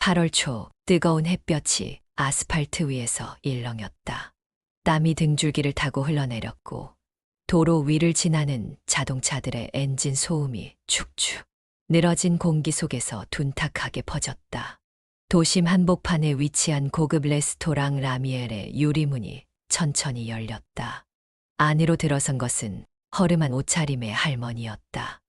8월 초 뜨거운 햇볕이 아스팔트 위에서 일렁였다. 땀이 등줄기를 타고 흘러내렸고 도로 위를 지나는 자동차들의 엔진 소음이 축축 늘어진 공기 속에서 둔탁하게 퍼졌다. 도심 한복판에 위치한 고급 레스토랑 라미엘의 유리문이 천천히 열렸다. 안으로 들어선 것은 허름한 옷차림의 할머니였다.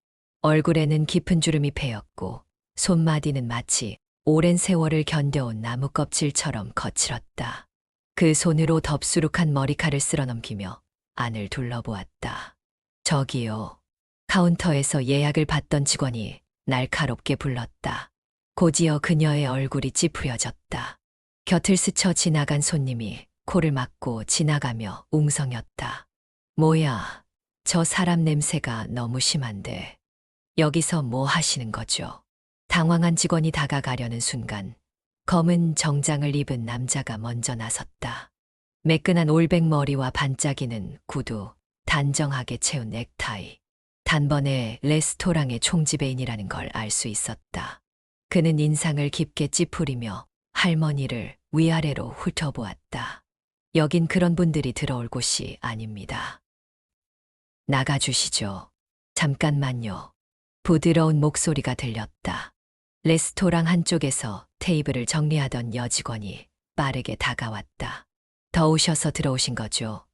얼굴에는 깊은 주름이 패였고 손마디는 마치 오랜 세월을 견뎌온 나무 껍질처럼 거칠었다. 그 손으로 덥수룩한 머리칼을 쓸어넘기며 안을 둘러보았다. 저기요. 카운터에서 예약을 받던 직원이 날카롭게 불렀다. 곧이어 그녀의 얼굴이 찌푸려졌다. 곁을 스쳐 지나간 손님이 코를 막고 지나가며 웅성였다. 뭐야, 저 사람 냄새가 너무 심한데. 여기서 뭐 하시는 거죠? 당황한 직원이 다가가려는 순간 검은 정장을 입은 남자가 먼저 나섰다. 매끈한 올백 머리와 반짝이는 구두, 단정하게 채운 넥타이. 단번에 레스토랑의 총지배인이라는 걸 알 수 있었다. 그는 인상을 깊게 찌푸리며 할머니를 위아래로 훑어보았다. 여긴 그런 분들이 들어올 곳이 아닙니다. 나가주시죠. 잠깐만요. 부드러운 목소리가 들렸다. 레스토랑 한쪽에서 테이블을 정리하던 여직원이 빠르게 다가왔다. 더우셔서 들어오신 거죠?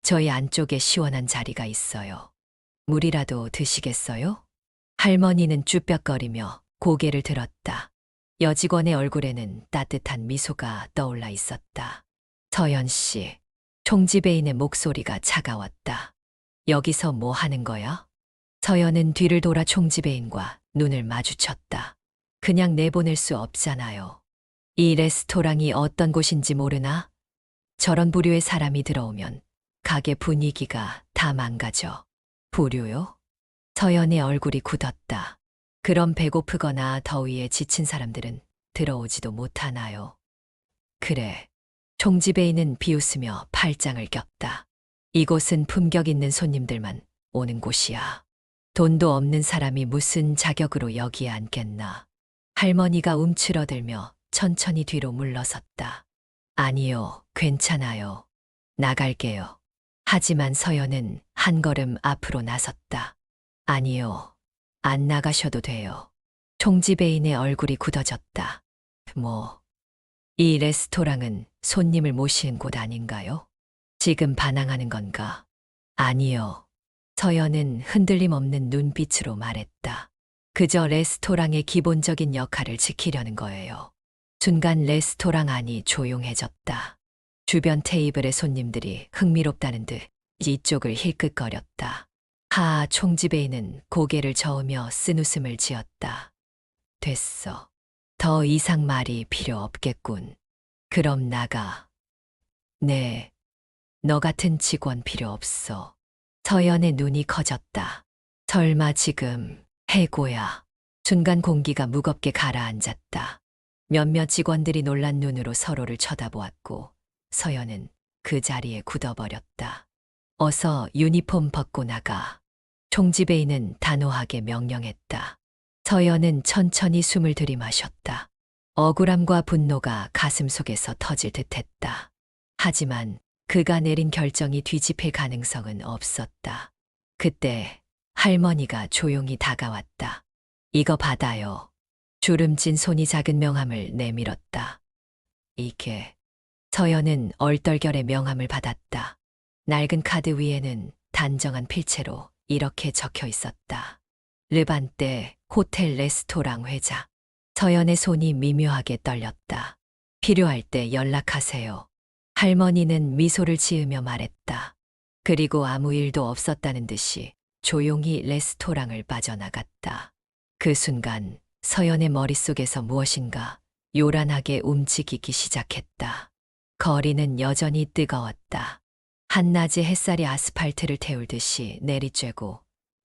저희 안쪽에 시원한 자리가 있어요. 물이라도 드시겠어요? 할머니는 쭈뼛거리며 고개를 들었다. 여직원의 얼굴에는 따뜻한 미소가 떠올라 있었다. 서연 씨, 총지배인의 목소리가 차가웠다. 여기서 뭐 하는 거야? 서연은 뒤를 돌아 총지배인과 눈을 마주쳤다. 그냥 내보낼 수 없잖아요. 이 레스토랑이 어떤 곳인지 모르나? 저런 부류의 사람이 들어오면 가게 분위기가 다 망가져. 부류요? 서연의 얼굴이 굳었다. 그럼 배고프거나 더위에 지친 사람들은 들어오지도 못하나요? 그래. 총지배인은 비웃으며 팔짱을 꼈다. 이곳은 품격 있는 손님들만 오는 곳이야. 돈도 없는 사람이 무슨 자격으로 여기에 앉겠나. 할머니가 움츠러들며 천천히 뒤로 물러섰다. 아니요, 괜찮아요. 나갈게요. 하지만 서연은 한 걸음 앞으로 나섰다. 아니요, 안 나가셔도 돼요. 총지배인의 얼굴이 굳어졌다. 이 레스토랑은 손님을 모시는 곳 아닌가요? 지금 반항하는 건가? 아니요. 서연은 흔들림 없는 눈빛으로 말했다. 그저 레스토랑의 기본적인 역할을 지키려는 거예요. 순간 레스토랑 안이 조용해졌다. 주변 테이블의 손님들이 흥미롭다는 듯 이쪽을 힐끗거렸다. 총지배인은 고개를 저으며 쓴웃음을 지었다. 됐어. 더 이상 말이 필요 없겠군. 그럼 나가. 네. 너 같은 직원 필요 없어. 서연의 눈이 커졌다. 설마 지금 해고야. 순간 공기가 무겁게 가라앉았다. 몇몇 직원들이 놀란 눈으로 서로를 쳐다보았고 서연은 그 자리에 굳어버렸다. 어서 유니폼 벗고 나가. 총지배인은 단호하게 명령했다. 서연은 천천히 숨을 들이마셨다. 억울함과 분노가 가슴속에서 터질 듯했다. 하지만 그가 내린 결정이 뒤집힐 가능성은 없었다. 그때 할머니가 조용히 다가왔다. 이거 받아요. 주름진 손이 작은 명함을 내밀었다. 이게. 서연은 얼떨결에 명함을 받았다. 낡은 카드 위에는 단정한 필체로 이렇게 적혀 있었다. 르반떼 호텔 레스토랑 회자. 서연의 손이 미묘하게 떨렸다. 필요할 때 연락하세요. 할머니는 미소를 지으며 말했다. 그리고 아무 일도 없었다는 듯이 조용히 레스토랑을 빠져나갔다. 그 순간 서연의 머릿속에서 무엇인가 요란하게 움직이기 시작했다. 거리는 여전히 뜨거웠다. 한낮의 햇살이 아스팔트를 태울듯이 내리쬐고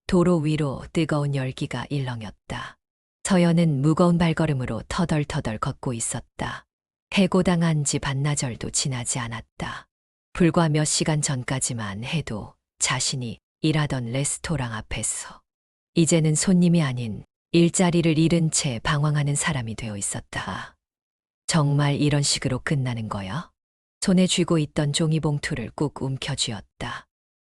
도로 위로 뜨거운 열기가 일렁였다. 서연은 무거운 발걸음으로 터덜터덜 걷고 있었다. 해고당한 지 반나절도 지나지 않았다. 불과 몇 시간 전까지만 해도 자신이 일하던 레스토랑 앞에서 이제는 손님이 아닌 일자리를 잃은 채 방황하는 사람이 되어 있었다. 정말 이런 식으로 끝나는 거야? 손에 쥐고 있던 종이봉투를 꾹 움켜쥐었다.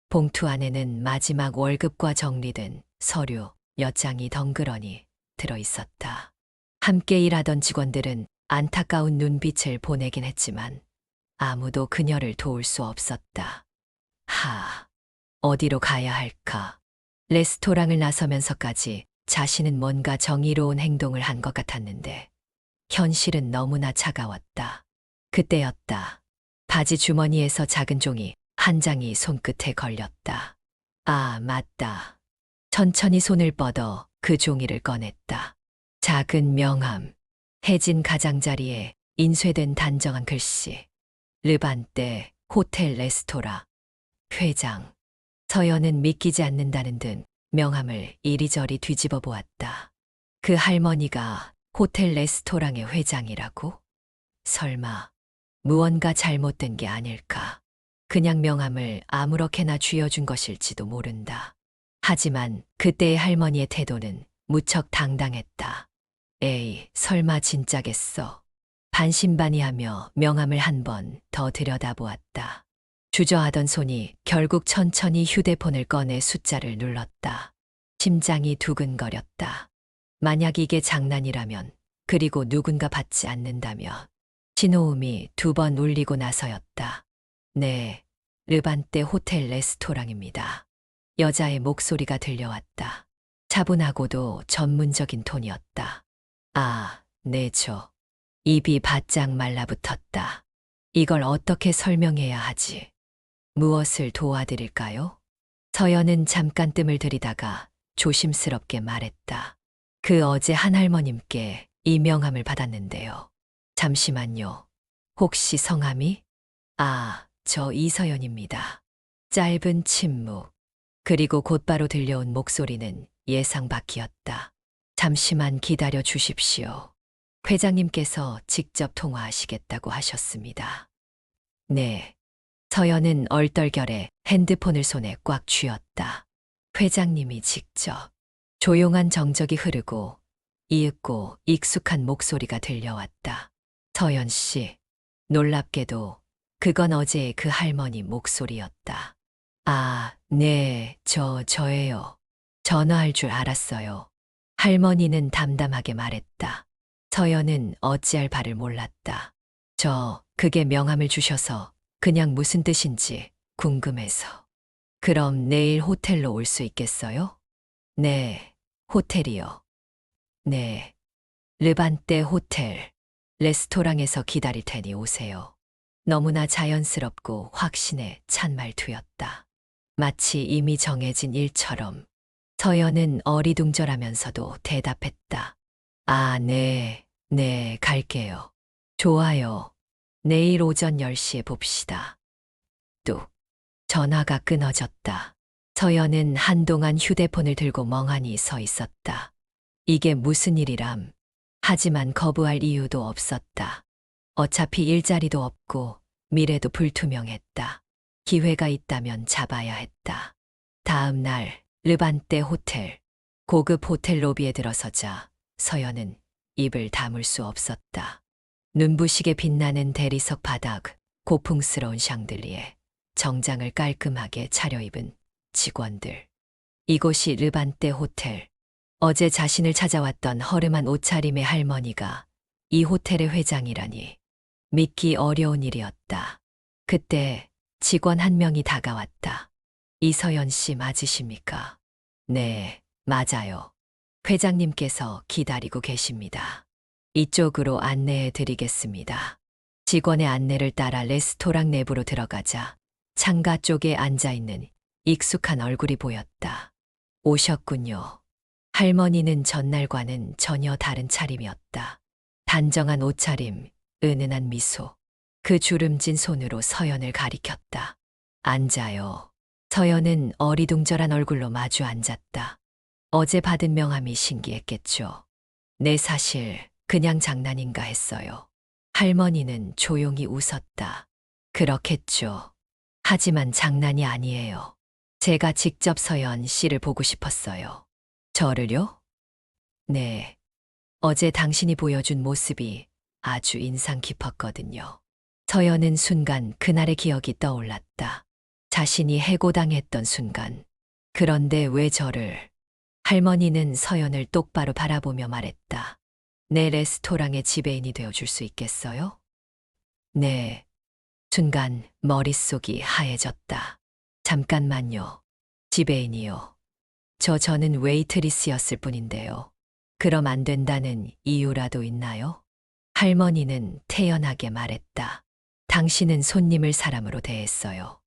봉투 안에는 마지막 월급과 정리된 서류 몇 장이 덩그러니 들어 있었다. 함께 일하던 직원들은 안타까운 눈빛을 보내긴 했지만 아무도 그녀를 도울 수 없었다. 어디로 가야 할까? 레스토랑을 나서면서까지 자신은 뭔가 정의로운 행동을 한 것 같았는데 현실은 너무나 차가웠다. 그때였다. 바지 주머니에서 작은 종이 한 장이 손끝에 걸렸다. 아, 맞다. 천천히 손을 뻗어 그 종이를 꺼냈다. 작은 명함, 해진 가장자리에 인쇄된 단정한 글씨. 르반떼 호텔 레스토랑 회장. 서연은 믿기지 않는다는 듯 명함을 이리저리 뒤집어 보았다. 그 할머니가 호텔 레스토랑의 회장이라고? 설마 무언가 잘못된 게 아닐까? 그냥 명함을 아무렇게나 쥐어준 것일지도 모른다. 하지만 그때의 할머니의 태도는 무척 당당했다. 에이, 설마 진짜겠어. 반신반의하며 명함을 한 번 더 들여다보았다. 주저하던 손이 결국 천천히 휴대폰을 꺼내 숫자를 눌렀다. 심장이 두근거렸다. 만약 이게 장난이라면, 그리고 누군가 받지 않는다면. 신호음이 2번 울리고 나서였다. 네, 르반떼 호텔 레스토랑입니다. 여자의 목소리가 들려왔다. 차분하고도 전문적인 톤이었다. 아, 네죠. 입이 바짝 말라붙었다. 이걸 어떻게 설명해야 하지? 무엇을 도와드릴까요? 서연은 잠깐 뜸을 들이다가 조심스럽게 말했다. 그 어제 한 할머님께 이 명함을 받았는데요. 잠시만요. 혹시 성함이? 아, 저 이서연입니다. 짧은 침묵. 그리고 곧바로 들려온 목소리는 예상 밖이었다. 잠시만 기다려 주십시오. 회장님께서 직접 통화하시겠다고 하셨습니다. 네. 서연은 얼떨결에 핸드폰을 손에 꽉 쥐었다. 회장님이 직접. 조용한 정적이 흐르고 이윽고 익숙한 목소리가 들려왔다. 서연 씨. 놀랍게도 그건 어제의 그 할머니 목소리였다. 아, 네, 저예요. 전화할 줄 알았어요. 할머니는 담담하게 말했다. 서연은 어찌할 바를 몰랐다. 그게 명함을 주셔서 그냥 무슨 뜻인지 궁금해서. 그럼 내일 호텔로 올 수 있겠어요? 네, 호텔이요. 네, 르반떼 호텔, 레스토랑에서 기다릴 테니 오세요. 너무나 자연스럽고 확신에 찬 말투였다. 마치 이미 정해진 일처럼. 서연은 어리둥절하면서도 대답했다. 아, 네, 갈게요. 좋아요. 내일 오전 10시에 봅시다. 뚝. 전화가 끊어졌다. 서연은 한동안 휴대폰을 들고 멍하니 서 있었다. 이게 무슨 일이람. 하지만 거부할 이유도 없었다. 어차피 일자리도 없고 미래도 불투명했다. 기회가 있다면 잡아야 했다. 다음 날 르반떼 호텔. 고급 호텔 로비에 들어서자 서연은 입을 다물 수 없었다. 눈부시게 빛나는 대리석 바닥, 고풍스러운 샹들리에, 정장을 깔끔하게 차려입은 직원들. 이곳이 르반떼 호텔. 어제 자신을 찾아왔던 허름한 옷차림의 할머니가 이 호텔의 회장이라니 믿기 어려운 일이었다. 그때 직원 한 명이 다가왔다. 이서연 씨 맞으십니까? 네, 맞아요. 회장님께서 기다리고 계십니다. 이쪽으로 안내해 드리겠습니다. 직원의 안내를 따라 레스토랑 내부로 들어가자 창가 쪽에 앉아있는 익숙한 얼굴이 보였다. 오셨군요. 할머니는 전날과는 전혀 다른 차림이었다. 단정한 옷차림, 은은한 미소. 그 주름진 손으로 서연을 가리켰다. 앉아요. 서연은 어리둥절한 얼굴로 마주 앉았다. 어제 받은 명함이 신기했겠죠. 네, 사실 그냥 장난인가 했어요. 할머니는 조용히 웃었다. 그렇겠죠. 하지만 장난이 아니에요. 제가 직접 서연 씨를 보고 싶었어요. 저를요? 네. 어제 당신이 보여준 모습이 아주 인상 깊었거든요. 서연은 순간 그날의 기억이 떠올랐다. 자신이 해고당했던 순간. 그런데 왜 저를? 할머니는 서연을 똑바로 바라보며 말했다. 내 레스토랑의 지배인이 되어줄 수 있겠어요? 네. 순간 머릿속이 하얘졌다. 잠깐만요. 지배인이요. 저는 웨이트리스였을 뿐인데요. 그럼 안 된다는 이유라도 있나요? 할머니는 태연하게 말했다. 당신은 손님을 사람으로 대했어요.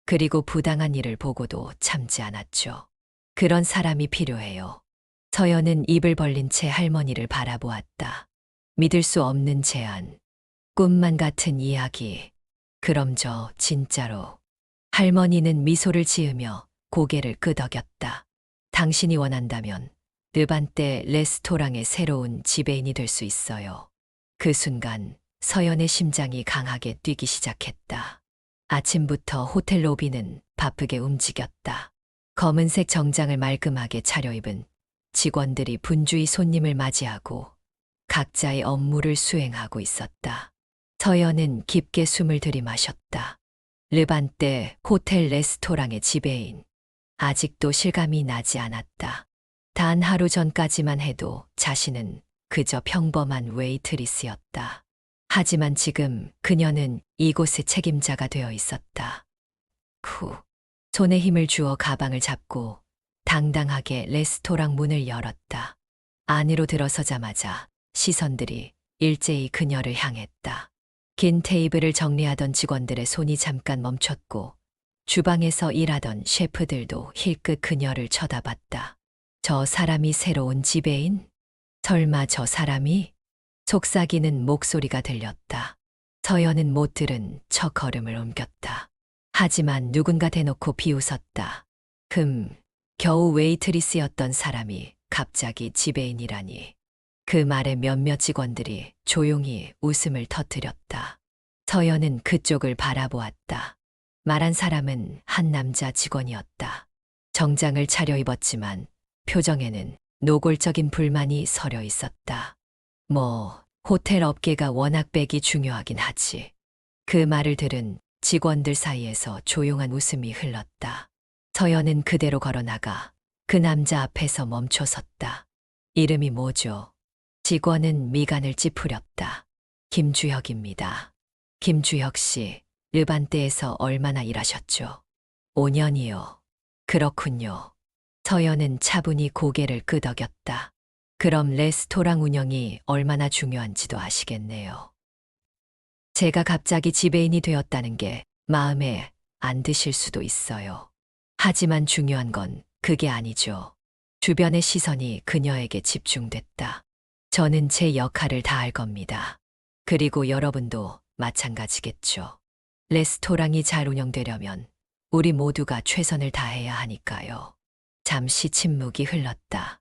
그리고 부당한 일을 보고도 참지 않았죠. 그런 사람이 필요해요. 서연은 입을 벌린 채 할머니를 바라보았다. 믿을 수 없는 제안. 꿈만 같은 이야기. 그럼 저 진짜로. 할머니는 미소를 지으며 고개를 끄덕였다. 당신이 원한다면 르반떼 레스토랑의 새로운 지배인이 될 수 있어요. 그 순간 서연의 심장이 강하게 뛰기 시작했다. 아침부터 호텔 로비는 바쁘게 움직였다. 검은색 정장을 말끔하게 차려입은 직원들이 분주히 손님을 맞이하고 각자의 업무를 수행하고 있었다. 서연은 깊게 숨을 들이마셨다. 르반떼 호텔 레스토랑의 지배인. 아직도 실감이 나지 않았다. 단 하루 전까지만 해도 자신은 그저 평범한 웨이트리스였다. 하지만 지금 그녀는 이곳의 책임자가 되어 있었다. 손에 힘을 주어 가방을 잡고 당당하게 레스토랑 문을 열었다. 안으로 들어서자마자 시선들이 일제히 그녀를 향했다. 긴 테이블을 정리하던 직원들의 손이 잠깐 멈췄고 주방에서 일하던 셰프들도 힐끗 그녀를 쳐다봤다. 저 사람이 새로운 지배인? 설마 저 사람이? 속삭이는 목소리가 들렸다. 서연은 못 들은 첫 걸음을 옮겼다. 하지만 누군가 대놓고 비웃었다. 겨우 웨이트리스였던 사람이 갑자기 지배인이라니. 그 말에 몇몇 직원들이 조용히 웃음을 터뜨렸다. 서연은 그쪽을 바라보았다. 말한 사람은 한 남자 직원이었다. 정장을 차려입었지만 표정에는 노골적인 불만이 서려 있었다. 호텔 업계가 워낙 백이 중요하긴 하지. 그 말을 들은 직원들 사이에서 조용한 웃음이 흘렀다. 서연은 그대로 걸어나가 그 남자 앞에서 멈춰 섰다. 이름이 뭐죠? 직원은 미간을 찌푸렸다. 김주혁입니다. 김주혁 씨, 르반떼에서 얼마나 일하셨죠? 5년이요. 그렇군요. 서연은 차분히 고개를 끄덕였다. 그럼 레스토랑 운영이 얼마나 중요한지도 아시겠네요. 제가 갑자기 지배인이 되었다는 게 마음에 안 드실 수도 있어요. 하지만 중요한 건 그게 아니죠. 주변의 시선이 그녀에게 집중됐다. 저는 제 역할을 다할 겁니다. 그리고 여러분도 마찬가지겠죠. 레스토랑이 잘 운영되려면 우리 모두가 최선을 다해야 하니까요. 잠시 침묵이 흘렀다.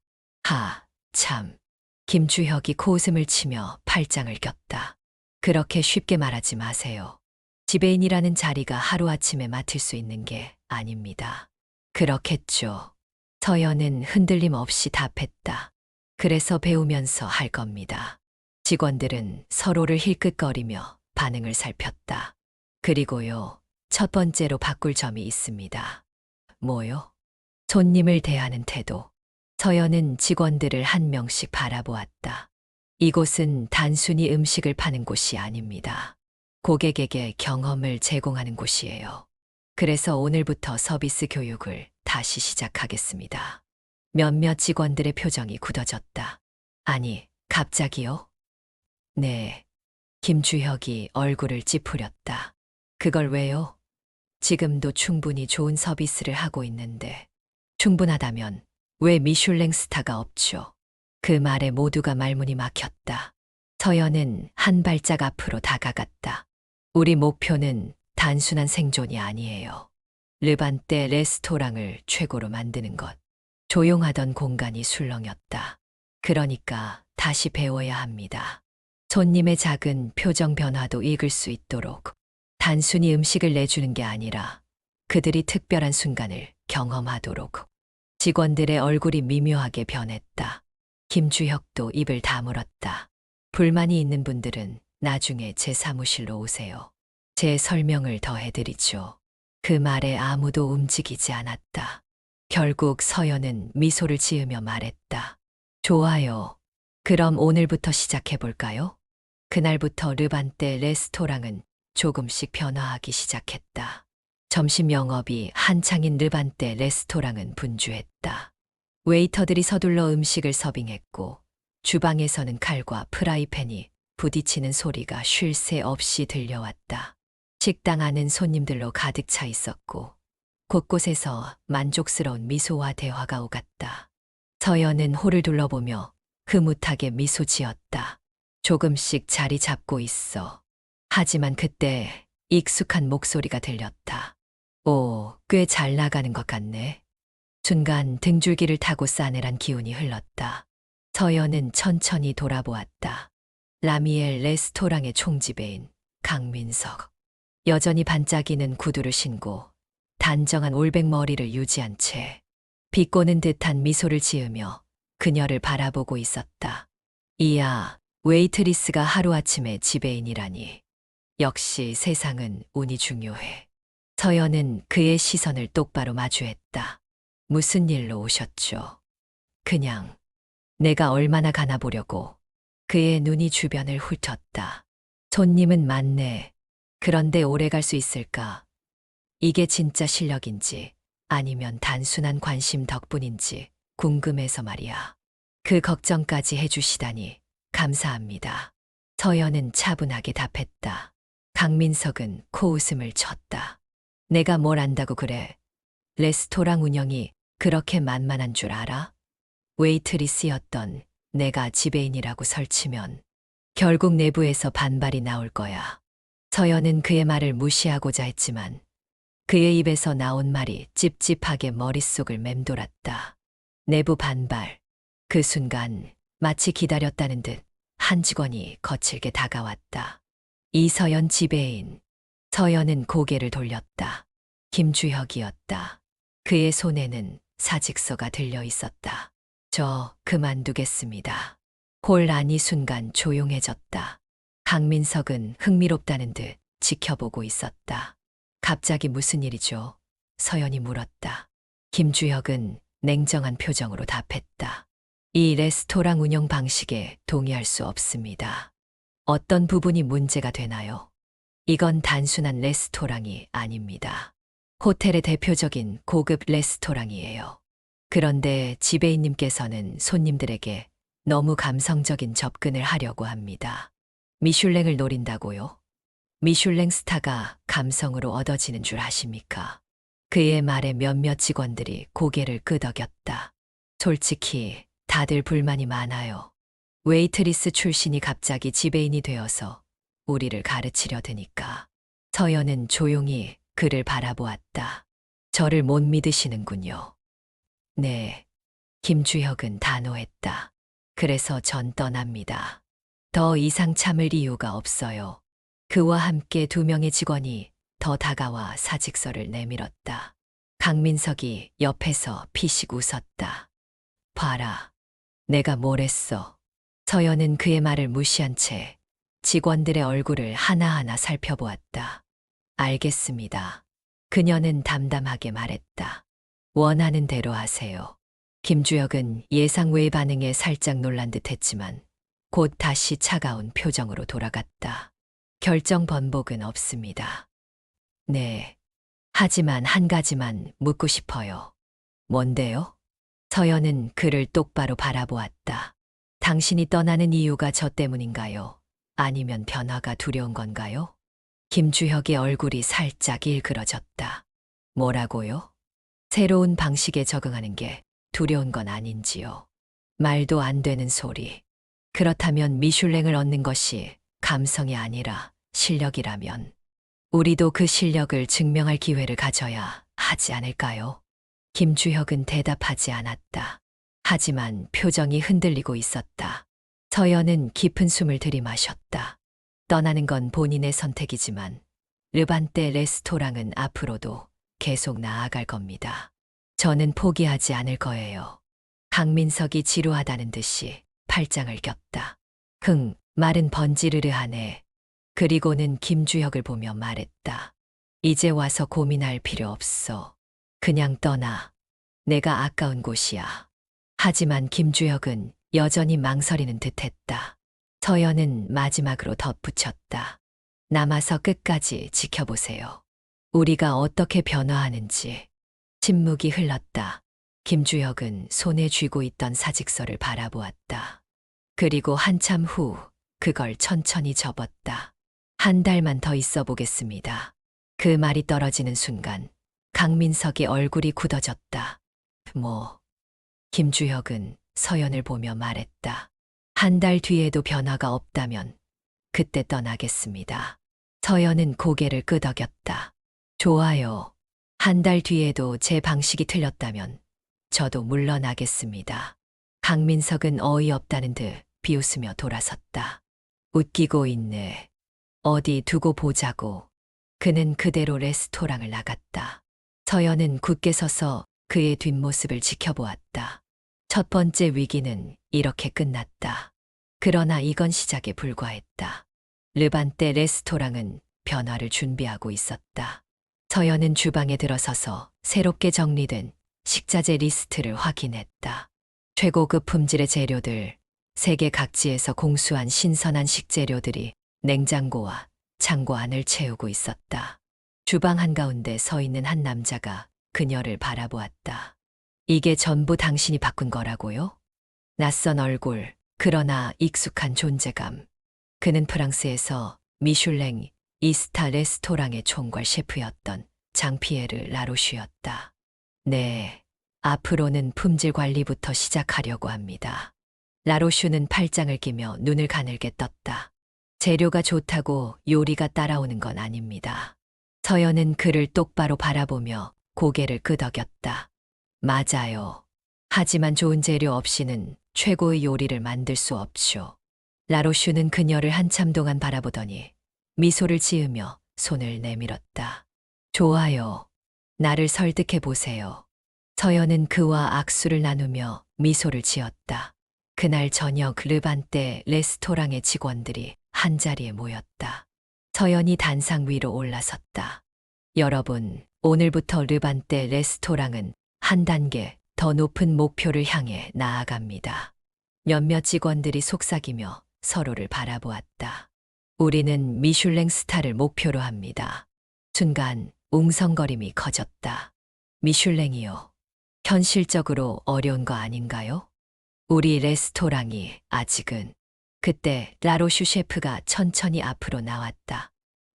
참. 김주혁이 코웃음을 치며 팔짱을 꼈다. 그렇게 쉽게 말하지 마세요. 지배인이라는 자리가 하루아침에 맡을 수 있는 게 아닙니다. 그렇겠죠. 서연은 흔들림 없이 답했다. 그래서 배우면서 할 겁니다. 직원들은 서로를 힐끗거리며 반응을 살폈다. 그리고요, 첫 번째로 바꿀 점이 있습니다. 뭐요? 손님을 대하는 태도. 서연은 직원들을 한 명씩 바라보았다. 이곳은 단순히 음식을 파는 곳이 아닙니다. 고객에게 경험을 제공하는 곳이에요. 그래서 오늘부터 서비스 교육을 다시 시작하겠습니다. 몇몇 직원들의 표정이 굳어졌다. 아니, 갑자기요? 네. 김주혁이 얼굴을 찌푸렸다. 그걸 왜요? 지금도 충분히 좋은 서비스를 하고 있는데. 충분하다면 왜 미슐랭 스타가 없죠? 그 말에 모두가 말문이 막혔다. 서연은 한 발짝 앞으로 다가갔다. 우리 목표는 단순한 생존이 아니에요. 르반떼 레스토랑을 최고로 만드는 것. 조용하던 공간이 술렁였다. 그러니까 다시 배워야 합니다. 손님의 작은 표정 변화도 읽을 수 있도록. 단순히 음식을 내주는 게 아니라 그들이 특별한 순간을 경험하도록. 직원들의 얼굴이 미묘하게 변했다. 김주혁도 입을 다물었다. 불만이 있는 분들은 나중에 제 사무실로 오세요. 제 설명을 더 해드리죠. 그 말에 아무도 움직이지 않았다. 결국 서연은 미소를 지으며 말했다. 좋아요. 그럼 오늘부터 시작해볼까요? 그날부터 르반떼 레스토랑은 조금씩 변화하기 시작했다. 점심 영업이 한창인 르반떼 레스토랑은 분주했다. 웨이터들이 서둘러 음식을 서빙했고 주방에서는 칼과 프라이팬이 부딪히는 소리가 쉴 새 없이 들려왔다. 식당 안은 손님들로 가득 차 있었고 곳곳에서 만족스러운 미소와 대화가 오갔다. 서연은 홀을 둘러보며 흐뭇하게 미소 지었다. 조금씩 자리 잡고 있어. 하지만 그때 익숙한 목소리가 들렸다. 오, 꽤 잘 나가는 것 같네. 순간 등줄기를 타고 싸늘한 기운이 흘렀다. 서연은 천천히 돌아보았다. 라미엘 레스토랑의 총지배인 강민석. 여전히 반짝이는 구두를 신고 단정한 올백머리를 유지한 채 비꼬는 듯한 미소를 지으며 그녀를 바라보고 있었다. 이야, 웨이트리스가 하루아침에 지배인이라니. 역시 세상은 운이 중요해. 서연은 그의 시선을 똑바로 마주했다. 무슨 일로 오셨죠? 그냥 내가 얼마나 가나 보려고. 그의 눈이 주변을 훑었다. 손님은 많네. 그런데 오래 갈 수 있을까? 이게 진짜 실력인지 아니면 단순한 관심 덕분인지 궁금해서 말이야. 그 걱정까지 해주시다니 감사합니다. 서연은 차분하게 답했다. 강민석은 코웃음을 쳤다. 내가 뭘 안다고 그래? 레스토랑 운영이 그렇게 만만한 줄 알아? 웨이트리스였던 내가 지배인이라고 설치면 결국 내부에서 반발이 나올 거야. 서연은 그의 말을 무시하고자 했지만 그의 입에서 나온 말이 찝찝하게 머릿속을 맴돌았다. 내부 반발. 그 순간 마치 기다렸다는 듯 한 직원이 거칠게 다가왔다. 이서연 지배인. 서연은 고개를 돌렸다. 김주혁이었다. 그의 손에는 사직서가 들려 있었다. 저 그만두겠습니다. 홀 안이 순간 조용해졌다. 강민석은 흥미롭다는 듯 지켜보고 있었다. 갑자기 무슨 일이죠? 서연이 물었다. 김주혁은 냉정한 표정으로 답했다. 이 레스토랑 운영 방식에 동의할 수 없습니다. 어떤 부분이 문제가 되나요? 이건 단순한 레스토랑이 아닙니다. 호텔의 대표적인 고급 레스토랑이에요. 그런데 지배인님께서는 손님들에게 너무 감성적인 접근을 하려고 합니다. 미슐랭을 노린다고요? 미슐랭 스타가 감성으로 얻어지는 줄 아십니까? 그의 말에 몇몇 직원들이 고개를 끄덕였다. 솔직히 다들 불만이 많아요. 웨이트리스 출신이 갑자기 지배인이 되어서 우리를 가르치려 드니까. 서연은 조용히 그를 바라보았다. 저를 못 믿으시는군요. 네. 김주혁은 단호했다. 그래서 전 떠납니다. 더 이상 참을 이유가 없어요. 그와 함께 2명의 직원이 더 다가와 사직서를 내밀었다. 강민석이 옆에서 피식 웃었다. 봐라. 내가 뭘 했어. 서연은 그의 말을 무시한 채 직원들의 얼굴을 하나하나 살펴보았다. 알겠습니다. 그녀는 담담하게 말했다. 원하는 대로 하세요. 김주혁은 예상 외의 반응에 살짝 놀란 듯 했지만 곧 다시 차가운 표정으로 돌아갔다. 결정 번복은 없습니다. 네. 하지만 한 가지만 묻고 싶어요. 뭔데요? 서연은 그를 똑바로 바라보았다. 당신이 떠나는 이유가 저 때문인가요? 아니면 변화가 두려운 건가요? 김주혁의 얼굴이 살짝 일그러졌다. 뭐라고요? 새로운 방식에 적응하는 게 두려운 건 아닌지요. 말도 안 되는 소리. 그렇다면 미슐랭을 얻는 것이 감성이 아니라 실력이라면 우리도 그 실력을 증명할 기회를 가져야 하지 않을까요? 김주혁은 대답하지 않았다. 하지만 표정이 흔들리고 있었다. 서연은 깊은 숨을 들이마셨다. 떠나는 건 본인의 선택이지만 르반떼 레스토랑은 앞으로도 계속 나아갈 겁니다. 저는 포기하지 않을 거예요. 강민석이 지루하다는 듯이 팔짱을 꼈다. 말은 번지르르하네. 그리고는 김주혁을 보며 말했다. 이제 와서 고민할 필요 없어. 그냥 떠나. 내가 아까운 곳이야. 하지만 김주혁은 여전히 망설이는 듯 했다. 서연은 마지막으로 덧붙였다. 남아서 끝까지 지켜보세요. 우리가 어떻게 변화하는지. 침묵이 흘렀다. 김주혁은 손에 쥐고 있던 사직서를 바라보았다. 그리고 한참 후 그걸 천천히 접었다. 한 달만 더 있어 보겠습니다. 그 말이 떨어지는 순간 강민석이 얼굴이 굳어졌다. 김주혁은 서연을 보며 말했다. 한 달 뒤에도 변화가 없다면 그때 떠나겠습니다. 서연은 고개를 끄덕였다. 좋아요. 한 달 뒤에도 제 방식이 틀렸다면 저도 물러나겠습니다. 강민석은 어이없다는 듯 비웃으며 돌아섰다. 웃기고 있네. 어디 두고 보자고. 그는 그대로 레스토랑을 나갔다. 서연은 굳게 서서 그의 뒷모습을 지켜보았다. 첫 번째 위기는 이렇게 끝났다. 그러나 이건 시작에 불과했다. 르반떼 레스토랑은 변화를 준비하고 있었다. 서연은 주방에 들어서서 새롭게 정리된 식자재 리스트를 확인했다. 최고급 품질의 재료들, 세계 각지에서 공수한 신선한 식재료들이 냉장고와 창고 안을 채우고 있었다. 주방 한가운데 서 있는 한 남자가 그녀를 바라보았다. 이게 전부 당신이 바꾼 거라고요? 낯선 얼굴, 그러나 익숙한 존재감. 그는 프랑스에서 미슐랭 이스타 레스토랑의 총괄 셰프였던 장피에르 라로슈였다. 네, 앞으로는 품질 관리부터 시작하려고 합니다. 라로슈는 팔짱을 끼며 눈을 가늘게 떴다. 재료가 좋다고 요리가 따라오는 건 아닙니다. 서연은 그를 똑바로 바라보며 고개를 끄덕였다. 맞아요. 하지만 좋은 재료 없이는 최고의 요리를 만들 수 없죠. 라로슈는 그녀를 한참 동안 바라보더니 미소를 지으며 손을 내밀었다. 좋아요. 나를 설득해 보세요. 서연은 그와 악수를 나누며 미소를 지었다. 그날 저녁 르반떼 레스토랑의 직원들이 한자리에 모였다. 서연이 단상 위로 올라섰다. 여러분, 오늘부터 르반떼 레스토랑은 한 단계 더 높은 목표를 향해 나아갑니다. 몇몇 직원들이 속삭이며 서로를 바라보았다. 우리는 미슐랭 스타를 목표로 합니다. 순간 웅성거림이 커졌다. 미슐랭이요. 현실적으로 어려운 거 아닌가요? 우리 레스토랑이 아직은. 그때 라로슈 셰프가 천천히 앞으로 나왔다.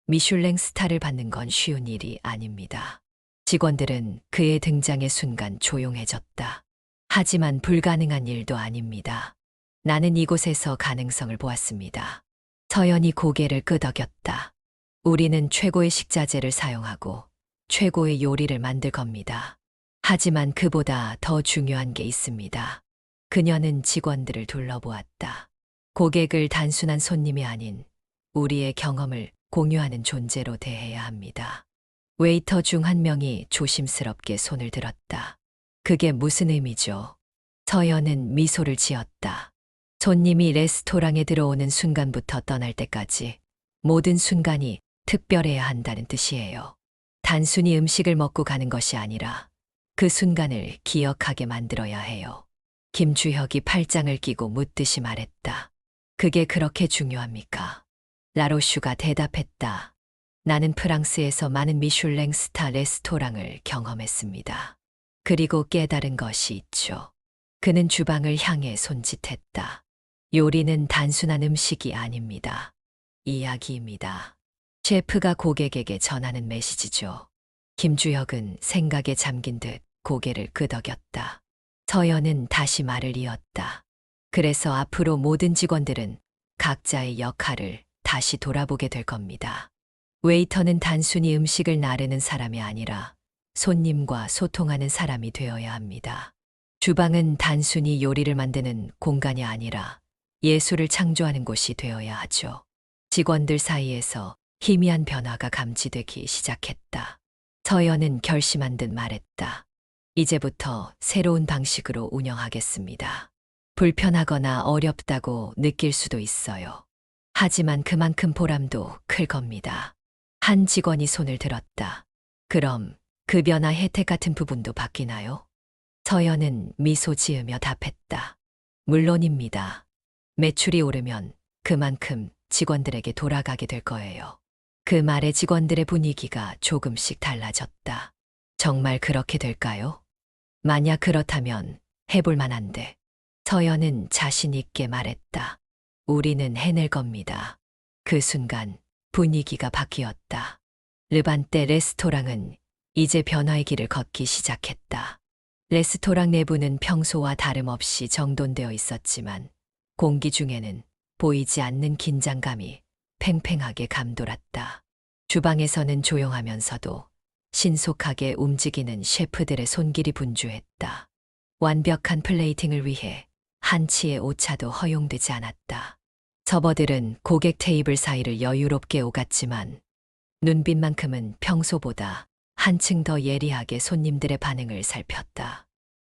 미슐랭 스타를 받는 건 쉬운 일이 아닙니다. 직원들은 그의 등장의 순간 조용해졌다. 하지만 불가능한 일도 아닙니다. 나는 이곳에서 가능성을 보았습니다. 서연이 고개를 끄덕였다. 우리는 최고의 식자재를 사용하고 최고의 요리를 만들 겁니다. 하지만 그보다 더 중요한 게 있습니다. 그녀는 직원들을 둘러보았다. 고객을 단순한 손님이 아닌 우리의 경험을 공유하는 존재로 대해야 합니다. 웨이터 중 한 명이 조심스럽게 손을 들었다. 그게 무슨 의미죠? 서연은 미소를 지었다. 손님이 레스토랑에 들어오는 순간부터 떠날 때까지 모든 순간이 특별해야 한다는 뜻이에요. 단순히 음식을 먹고 가는 것이 아니라 그 순간을 기억하게 만들어야 해요. 김주혁이 팔짱을 끼고 묻듯이 말했다. 그게 그렇게 중요합니까? 라로슈가 대답했다. 나는 프랑스에서 많은 미슐랭 스타 레스토랑을 경험했습니다. 그리고 깨달은 것이 있죠. 그는 주방을 향해 손짓했다. 요리는 단순한 음식이 아닙니다. 이야기입니다. 셰프가 고객에게 전하는 메시지죠. 김주혁은 생각에 잠긴 듯 고개를 끄덕였다. 서연은 다시 말을 이었다. 그래서 앞으로 모든 직원들은 각자의 역할을 다시 돌아보게 될 겁니다. 웨이터는 단순히 음식을 나르는 사람이 아니라 손님과 소통하는 사람이 되어야 합니다. 주방은 단순히 요리를 만드는 공간이 아니라 예술을 창조하는 곳이 되어야 하죠. 직원들 사이에서 희미한 변화가 감지되기 시작했다. 서연은 결심한 듯 말했다. 이제부터 새로운 방식으로 운영하겠습니다. 불편하거나 어렵다고 느낄 수도 있어요. 하지만 그만큼 보람도 클 겁니다. 한 직원이 손을 들었다. 그럼 급여나 혜택 같은 부분도 바뀌나요? 서연은 미소 지으며 답했다. 물론입니다. 매출이 오르면 그만큼 직원들에게 돌아가게 될 거예요. 그 말에 직원들의 분위기가 조금씩 달라졌다. 정말 그렇게 될까요? 만약 그렇다면 해볼 만한데. 서연은 자신 있게 말했다. 우리는 해낼 겁니다. 그 순간 분위기가 바뀌었다. 르반떼 레스토랑은 이제 변화의 길을 걷기 시작했다. 레스토랑 내부는 평소와 다름없이 정돈되어 있었지만 공기 중에는 보이지 않는 긴장감이 팽팽하게 감돌았다. 주방에서는 조용하면서도 신속하게 움직이는 셰프들의 손길이 분주했다. 완벽한 플레이팅을 위해 한치의 오차도 허용되지 않았다. 서버들은 고객 테이블 사이를 여유롭게 오갔지만 눈빛만큼은 평소보다 한층 더 예리하게 손님들의 반응을 살폈다.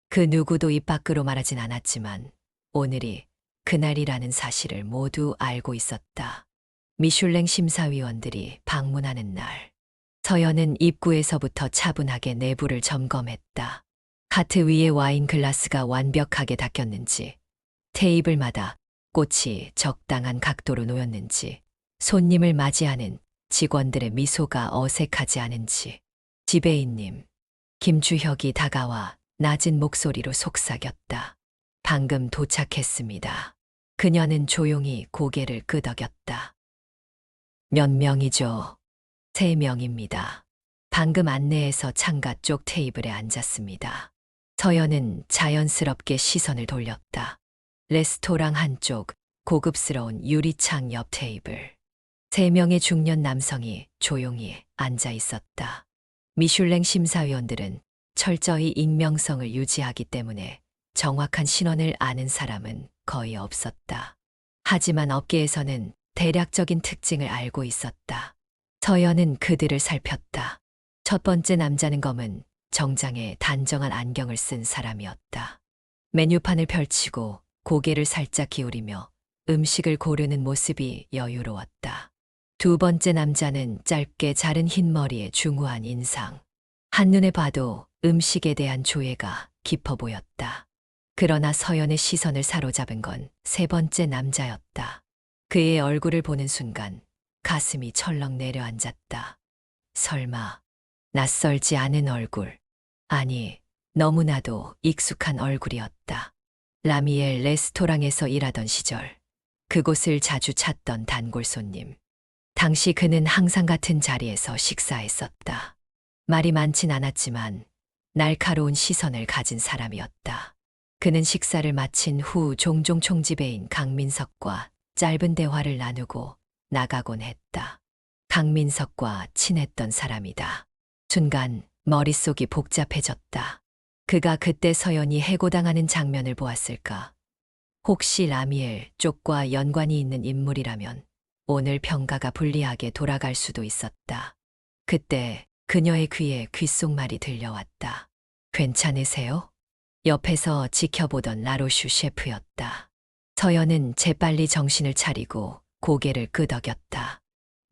그 누구도 입 밖으로 말하진 않았지만 오늘이 그날이라는 사실을 모두 알고 있었다. 미슐랭 심사위원들이 방문하는 날. 서연은 입구에서부터 차분하게 내부를 점검했다. 카트 위에 와인 글라스가 완벽하게 닦였는지, 테이블마다 꽃이 적당한 각도로 놓였는지, 손님을 맞이하는 직원들의 미소가 어색하지 않은지. 지배인님, 김주혁이 다가와 낮은 목소리로 속삭였다. 방금 도착했습니다. 그녀는 조용히 고개를 끄덕였다. 몇 명이죠? 3명입니다. 방금 안내해서 창가 쪽 테이블에 앉았습니다. 서연은 자연스럽게 시선을 돌렸다. 레스토랑 한쪽 고급스러운 유리창 옆 테이블. 3명의 중년 남성이 조용히 앉아 있었다. 미슐랭 심사위원들은 철저히 익명성을 유지하기 때문에 정확한 신원을 아는 사람은 거의 없었다. 하지만 업계에서는 대략적인 특징을 알고 있었다. 서연은 그들을 살폈다. 첫 번째 남자는 검은 정장에 단정한 안경을 쓴 사람이었다. 메뉴판을 펼치고 고개를 살짝 기울이며 음식을 고르는 모습이 여유로웠다. 두 번째 남자는 짧게 자른 흰머리에 중후한 인상. 한눈에 봐도 음식에 대한 조예가 깊어 보였다. 그러나 서연의 시선을 사로잡은 건 세 번째 남자였다. 그의 얼굴을 보는 순간 가슴이 철렁 내려앉았다. 설마 낯설지 않은 얼굴. 아니, 너무나도 익숙한 얼굴이었다. 라미엘 레스토랑에서 일하던 시절 그곳을 자주 찾던 단골 손님. 당시 그는 항상 같은 자리에서 식사했었다. 말이 많진 않았지만 날카로운 시선을 가진 사람이었다. 그는 식사를 마친 후 종종 총지배인 강민석과 짧은 대화를 나누고 나가곤 했다. 강민석과 친했던 사람이다. 순간 머릿속이 복잡해졌다. 그가 그때 서연이 해고당하는 장면을 보았을까? 혹시 라미엘 쪽과 연관이 있는 인물이라면 오늘 평가가 불리하게 돌아갈 수도 있었다. 그때 그녀의 귀에 귓속말이 들려왔다. 괜찮으세요? 옆에서 지켜보던 라로슈 셰프였다. 서연은 재빨리 정신을 차리고 고개를 끄덕였다.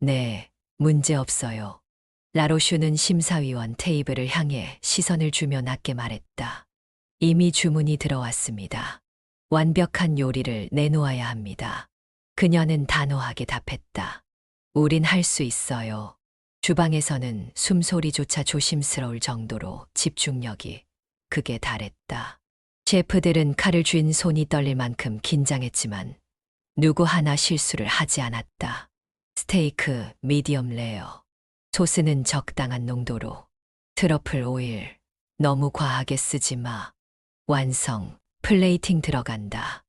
네, 문제 없어요. 라로슈는 심사위원 테이블을 향해 시선을 주며 낮게 말했다. 이미 주문이 들어왔습니다. 완벽한 요리를 내놓아야 합니다. 그녀는 단호하게 답했다. 우린 할 수 있어요. 주방에서는 숨소리조차 조심스러울 정도로 집중력이 극에 달했다. 셰프들은 칼을 쥔 손이 떨릴 만큼 긴장했지만 누구 하나 실수를 하지 않았다. 스테이크 미디엄 레어. 소스는 적당한 농도로. 트러플 오일. 너무 과하게 쓰지 마. 완성. 플레이팅 들어간다.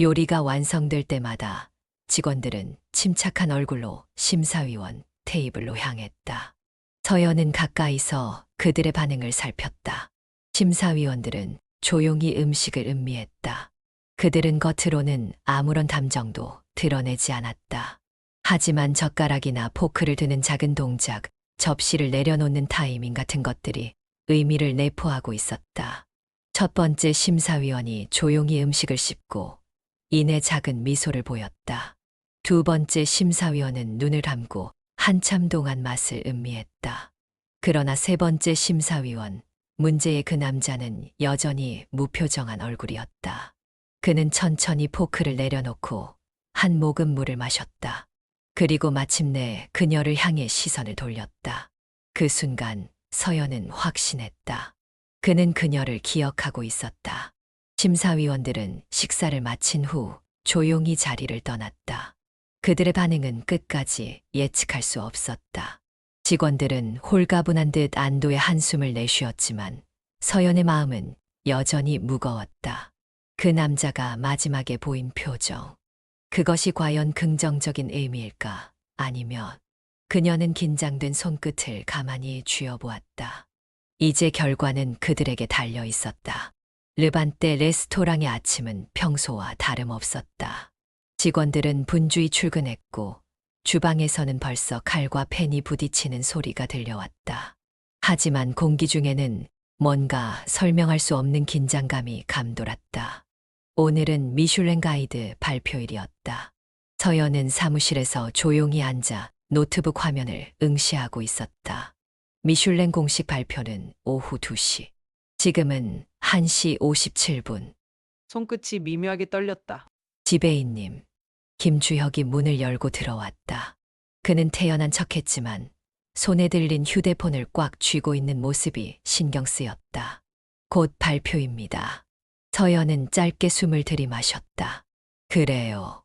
요리가 완성될 때마다 직원들은 침착한 얼굴로 심사위원 테이블로 향했다. 서연은 가까이서 그들의 반응을 살폈다. 심사위원들은 조용히 음식을 음미했다. 그들은 겉으로는 아무런 감정도 드러내지 않았다. 하지만 젓가락이나 포크를 드는 작은 동작, 접시를 내려놓는 타이밍 같은 것들이 의미를 내포하고 있었다. 첫 번째 심사위원이 조용히 음식을 씹고 이내 작은 미소를 보였다. 두 번째 심사위원은 눈을 감고 한참 동안 맛을 음미했다. 그러나 세 번째 심사위원, 문제의 그 남자는 여전히 무표정한 얼굴이었다. 그는 천천히 포크를 내려놓고 한 모금 물을 마셨다. 그리고 마침내 그녀를 향해 시선을 돌렸다. 그 순간 서연은 확신했다. 그는 그녀를 기억하고 있었다. 심사위원들은 식사를 마친 후 조용히 자리를 떠났다. 그들의 반응은 끝까지 예측할 수 없었다. 직원들은 홀가분한 듯 안도의 한숨을 내쉬었지만 서연의 마음은 여전히 무거웠다. 그 남자가 마지막에 보인 표정. 그것이 과연 긍정적인 의미일까? 아니면 그녀는 긴장된 손끝을 가만히 쥐어보았다. 이제 결과는 그들에게 달려 있었다. 르반떼 레스토랑의 아침은 평소와 다름없었다. 직원들은 분주히 출근했고 주방에서는 벌써 칼과 펜이 부딪히는 소리가 들려왔다. 하지만 공기 중에는 뭔가 설명할 수 없는 긴장감이 감돌았다. 오늘은 미슐랭 가이드 발표일이었다. 서연은 사무실에서 조용히 앉아 노트북 화면을 응시하고 있었다. 미슐랭 공식 발표는 오후 2시. 지금은 1시 57분. 손끝이 미묘하게 떨렸다. 지배인님, 김주혁이 문을 열고 들어왔다. 그는 태연한 척했지만 손에 들린 휴대폰을 꽉 쥐고 있는 모습이 신경 쓰였다. 곧 발표입니다. 서연은 짧게 숨을 들이마셨다. 그래요.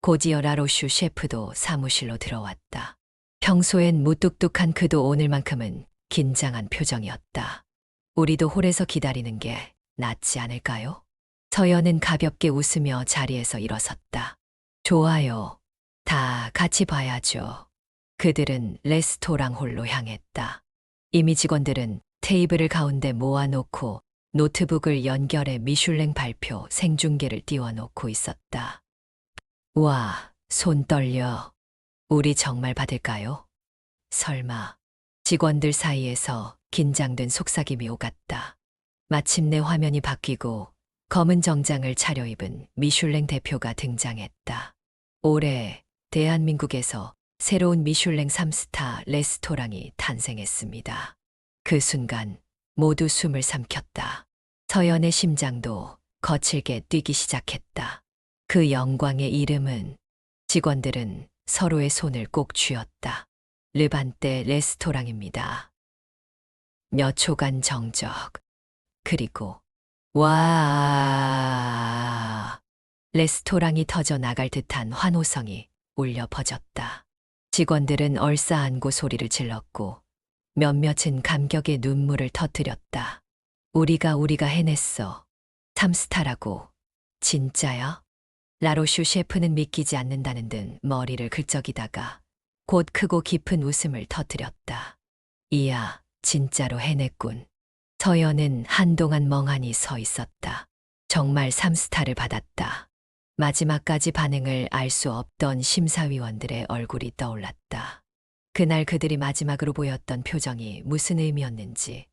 곧이어 라로슈 셰프도 사무실로 들어왔다. 평소엔 무뚝뚝한 그도 오늘만큼은 긴장한 표정이었다. 우리도 홀에서 기다리는 게 낫지 않을까요? 서연은 가볍게 웃으며 자리에서 일어섰다. 좋아요. 다 같이 봐야죠. 그들은 레스토랑 홀로 향했다. 이미 직원들은 테이블을 가운데 모아놓고 노트북을 연결해 미슐랭 발표 생중계를 띄워놓고 있었다. 와, 손 떨려. 우리 정말 받을까요? 설마. 직원들 사이에서 긴장된 속삭임이 오갔다. 마침내 화면이 바뀌고 검은 정장을 차려입은 미슐랭 대표가 등장했다. 올해 대한민국에서 새로운 미슐랭 3스타 레스토랑이 탄생했습니다. 그 순간 모두 숨을 삼켰다. 서연의 심장도 거칠게 뛰기 시작했다. 그 영광의 이름은. 직원들은 서로의 손을 꼭 쥐었다. 르반떼 레스토랑입니다. 몇 초간 정적. 그리고 와! 레스토랑이 터져 나갈 듯한 환호성이 울려 퍼졌다. 직원들은 얼싸안고 소리를 질렀고 몇몇은 감격의 눈물을 터뜨렸다. 우리가 해냈어. 3스타라고. 진짜야? 라로슈 셰프는 믿기지 않는다는 듯 머리를 긁적이다가 곧 크고 깊은 웃음을 터뜨렸다. 이야, 진짜로 해냈군. 서연은 한동안 멍하니 서 있었다. 정말 3스타를 받았다. 마지막까지 반응을 알 수 없던 심사위원들의 얼굴이 떠올랐다. 그날 그들이 마지막으로 보였던 표정이 무슨 의미였는지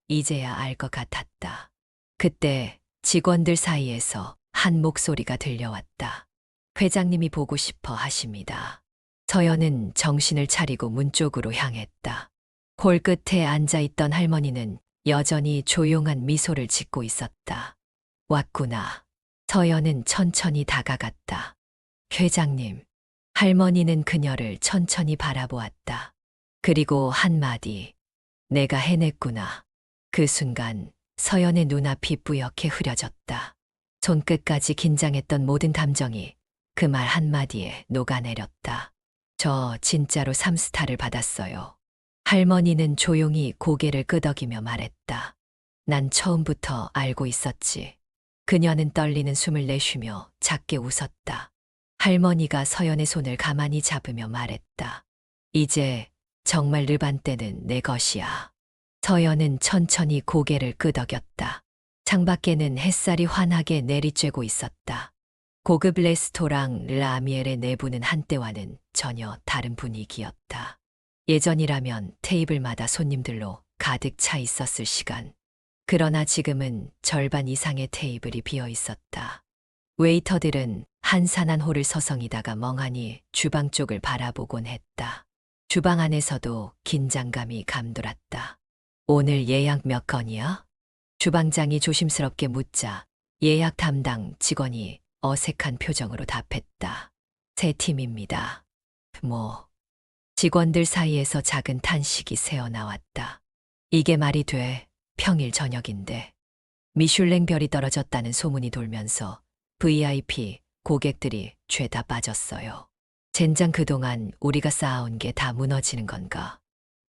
이제야 알 것 같았다. 그때 직원들 사이에서 한 목소리가 들려왔다. 회장님이 보고 싶어 하십니다. 서연은 정신을 차리고 문 쪽으로 향했다. 홀 끝에 앉아있던 할머니는 여전히 조용한 미소를 짓고 있었다. 왔구나. 서연은 천천히 다가갔다. 회장님. 할머니는 그녀를 천천히 바라보았다. 그리고 한마디. 내가 해냈구나. 그 순간 서연의 눈앞이 뿌옇게 흐려졌다. 손끝까지 긴장했던 모든 감정이 그 말 한마디에 녹아내렸다. 저 진짜로 3스타를 받았어요. 할머니는 조용히 고개를 끄덕이며 말했다. 난 처음부터 알고 있었지. 그녀는 떨리는 숨을 내쉬며 작게 웃었다. 할머니가 서연의 손을 가만히 잡으며 말했다. 이제 정말 르반떼는 내 것이야. 서연은 천천히 고개를 끄덕였다. 창밖에는 햇살이 환하게 내리쬐고 있었다. 고급 레스토랑 라미엘의 내부는 한때와는 전혀 다른 분위기였다. 예전이라면 테이블마다 손님들로 가득 차 있었을 시간. 그러나 지금은 절반 이상의 테이블이 비어 있었다. 웨이터들은 한산한 홀을 서성이다가 멍하니 주방 쪽을 바라보곤 했다. 주방 안에서도 긴장감이 감돌았다. 오늘 예약 몇 건이야? 주방장이 조심스럽게 묻자 예약 담당 직원이 어색한 표정으로 답했다. 새 팀입니다. 뭐, 직원들 사이에서 작은 탄식이 새어나왔다. 이게 말이 돼. 평일 저녁인데. 미슐랭 별이 떨어졌다는 소문이 돌면서 VIP 고객들이 죄다 빠졌어요. 젠장 그동안 우리가 쌓아온 게 다 무너지는 건가?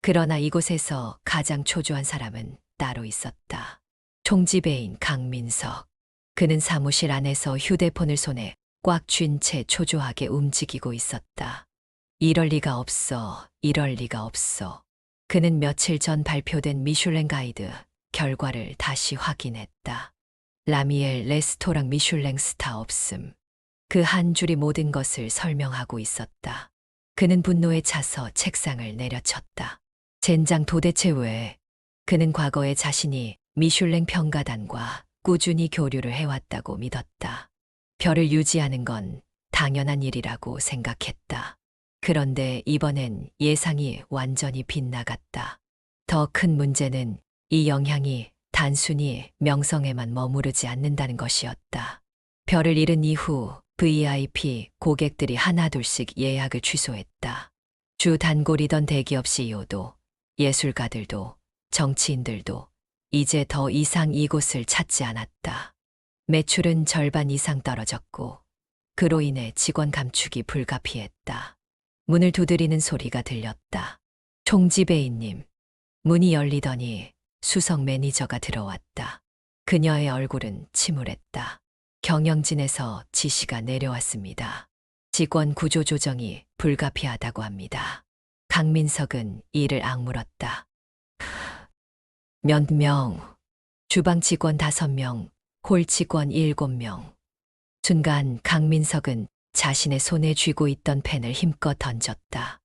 그러나 이곳에서 가장 초조한 사람은 따로 있었다. 총지배인 강민석. 그는 사무실 안에서 휴대폰을 손에 꽉 쥔 채 초조하게 움직이고 있었다. 이럴 리가 없어. 이럴 리가 없어. 그는 며칠 전 발표된 미슐랭 가이드 결과를 다시 확인했다. 라미엘 레스토랑 미슐랭 스타 없음. 그 한 줄이 모든 것을 설명하고 있었다. 그는 분노에 차서 책상을 내려쳤다. 젠장 도대체 왜? 그는 과거에 자신이 미슐랭 평가단과 꾸준히 교류를 해왔다고 믿었다. 별을 유지하는 건 당연한 일이라고 생각했다. 그런데 이번엔 예상이 완전히 빗나갔다. 더 큰 문제는 이 영향이 단순히 명성에만 머무르지 않는다는 것이었다. 별을 잃은 이후 VIP 고객들이 하나둘씩 예약을 취소했다. 주 단골이던 대기업 CEO도 예술가들도 정치인들도 이제 더 이상 이곳을 찾지 않았다. 매출은 절반 이상 떨어졌고 그로 인해 직원 감축이 불가피했다. 문을 두드리는 소리가 들렸다. 총지배인님. 문이 열리더니 수석 매니저가 들어왔다. 그녀의 얼굴은 침울했다. 경영진에서 지시가 내려왔습니다. 직원 구조 조정이 불가피하다고 합니다. 강민석은 이를 악물었다. 몇 명? 주방 직원 5명, 홀 직원 7명. 순간 강민석은 자신의 손에 쥐고 있던 펜을 힘껏 던졌다.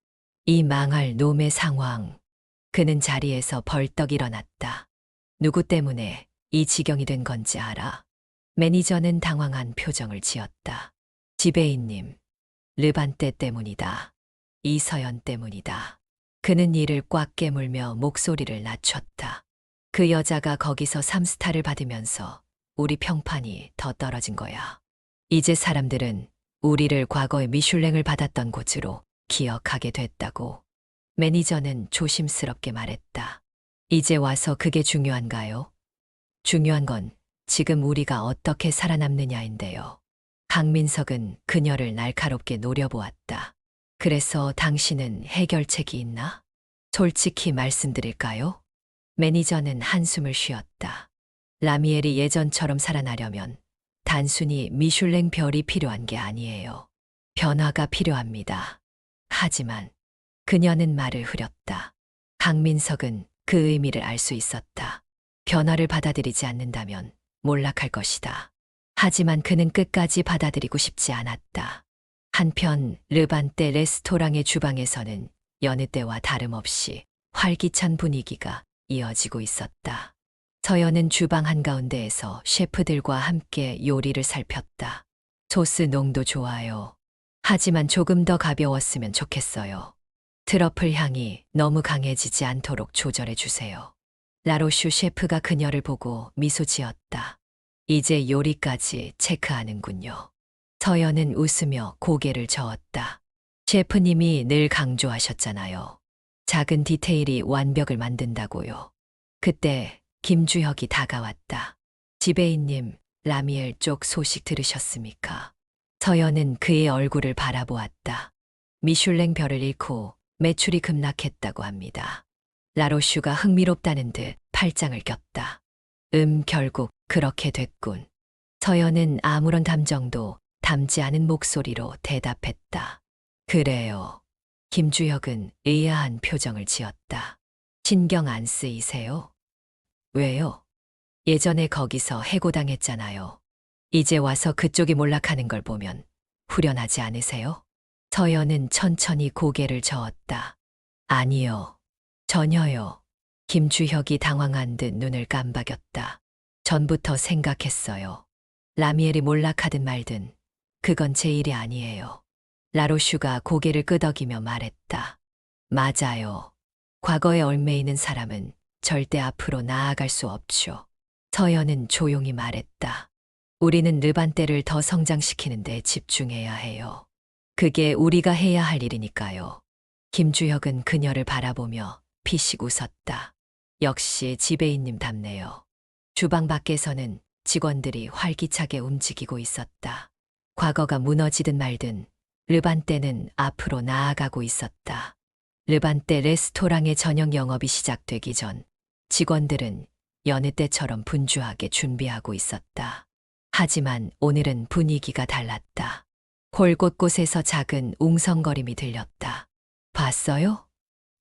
이 망할 놈의 상황. 그는 자리에서 벌떡 일어났다. 누구 때문에 이 지경이 된 건지 알아? 매니저는 당황한 표정을 지었다. 지배인님, 르반떼 때문이다. 이서연 때문이다. 그는 이를 꽉 깨물며 목소리를 낮췄다. 그 여자가 거기서 3스타를 받으면서 우리 평판이 더 떨어진 거야. 이제 사람들은 우리를 과거에 미슐랭을 받았던 곳으로 기억하게 됐다고. 매니저는 조심스럽게 말했다. 이제 와서 그게 중요한가요? 중요한 건 지금 우리가 어떻게 살아남느냐인데요. 강민석은 그녀를 날카롭게 노려보았다. 그래서 당신은 해결책이 있나? 솔직히 말씀드릴까요? 매니저는 한숨을 쉬었다. 라미엘이 예전처럼 살아나려면 단순히 미슐랭 별이 필요한 게 아니에요. 변화가 필요합니다. 하지만 그녀는 말을 흐렸다. 강민석은 그 의미를 알 수 있었다. 변화를 받아들이지 않는다면 몰락할 것이다. 하지만 그는 끝까지 받아들이고 싶지 않았다. 한편 르반떼 레스토랑의 주방에서는 여느 때와 다름없이 활기찬 분위기가 이어지고 있었다. 서연은 주방 한가운데에서 셰프들과 함께 요리를 살폈다. 소스 농도 좋아요. 하지만 조금 더 가벼웠으면 좋겠어요. 트러플 향이 너무 강해지지 않도록 조절해 주세요. 라로슈 셰프가 그녀를 보고 미소 지었다. 이제 요리까지 체크하는군요. 서연은 웃으며 고개를 저었다. 셰프님이 늘 강조하셨잖아요. 작은 디테일이 완벽을 만든다고요. 그때 김주혁이 다가왔다. 지배인님, 라미엘 쪽 소식 들으셨습니까? 서연은 그의 얼굴을 바라보았다. 미슐랭 별을 잃고 매출이 급락했다고 합니다. 라로슈가 흥미롭다는 듯 팔짱을 꼈다. 결국 그렇게 됐군. 서연은 아무런 감정도 담지 않은 목소리로 대답했다. 그래요. 김주혁은 의아한 표정을 지었다. 신경 안 쓰이세요? 왜요? 예전에 거기서 해고당했잖아요. 이제 와서 그쪽이 몰락하는 걸 보면 후련하지 않으세요? 서연은 천천히 고개를 저었다. 아니요. 전혀요. 김주혁이 당황한 듯 눈을 깜박였다. 전부터 생각했어요. 라미엘이 몰락하든 말든 그건 제 일이 아니에요. 라로슈가 고개를 끄덕이며 말했다. 맞아요. 과거에 얽매이는 사람은 절대 앞으로 나아갈 수 없죠. 서연은 조용히 말했다. 우리는 르반떼를 더 성장시키는 데 집중해야 해요. 그게 우리가 해야 할 일이니까요. 김주혁은 그녀를 바라보며 피식 웃었다. 역시 지배인님답네요. 주방 밖에서는 직원들이 활기차게 움직이고 있었다. 과거가 무너지든 말든 르반떼는 앞으로 나아가고 있었다. 르반떼 레스토랑의 저녁 영업이 시작되기 전 직원들은 여느 때처럼 분주하게 준비하고 있었다. 하지만 오늘은 분위기가 달랐다. 홀 곳곳에서 작은 웅성거림이 들렸다. 봤어요?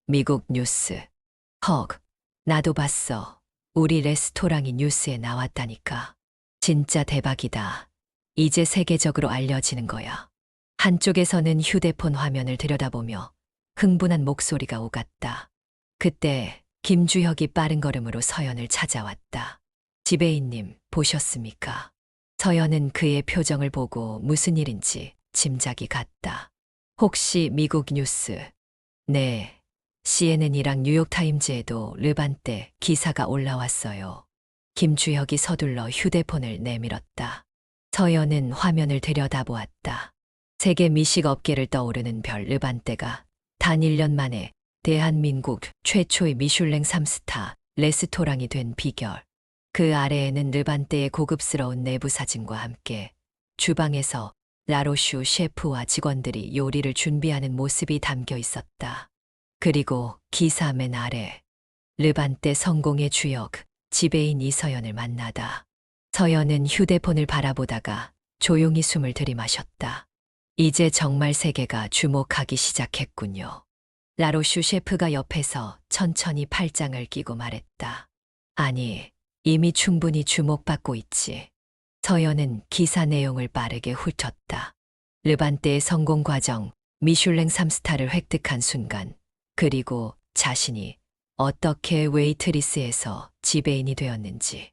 미국 뉴스. 헉, 나도 봤어. 우리 레스토랑이 뉴스에 나왔다니까. 진짜 대박이다. 이제 세계적으로 알려지는 거야. 한쪽에서는 휴대폰 화면을 들여다보며 흥분한 목소리가 오갔다. 그때 김주혁이 빠른 걸음으로 서연을 찾아왔다. 지배인님, 보셨습니까? 서연은 그의 표정을 보고 무슨 일인지 짐작이 갔다. 혹시 미국 뉴스? 네. CNN이랑 뉴욕타임즈에도 르반떼 기사가 올라왔어요. 김주혁이 서둘러 휴대폰을 내밀었다. 서연은 화면을 들여다보았다. 세계 미식 업계를 떠오르는 별 르반떼가 단 1년 만에 대한민국 최초의 미슐랭 3스타 레스토랑이 된 비결. 그 아래에는 르반떼의 고급스러운 내부 사진과 함께 주방에서 라로슈 셰프와 직원들이 요리를 준비하는 모습이 담겨 있었다. 그리고 기사 맨 아래 르반떼 성공의 주역 지배인 이서연을 만나다. 서연은 휴대폰을 바라보다가 조용히 숨을 들이마셨다. 이제 정말 세계가 주목하기 시작했군요. 라로슈 셰프가 옆에서 천천히 팔짱을 끼고 말했다. 아니, 이미 충분히 주목받고 있지. 서연은 기사 내용을 빠르게 훑었다. 르반떼의 성공 과정, 미슐랭 3스타를 획득한 순간, 그리고 자신이 어떻게 웨이트리스에서 지배인이 되었는지.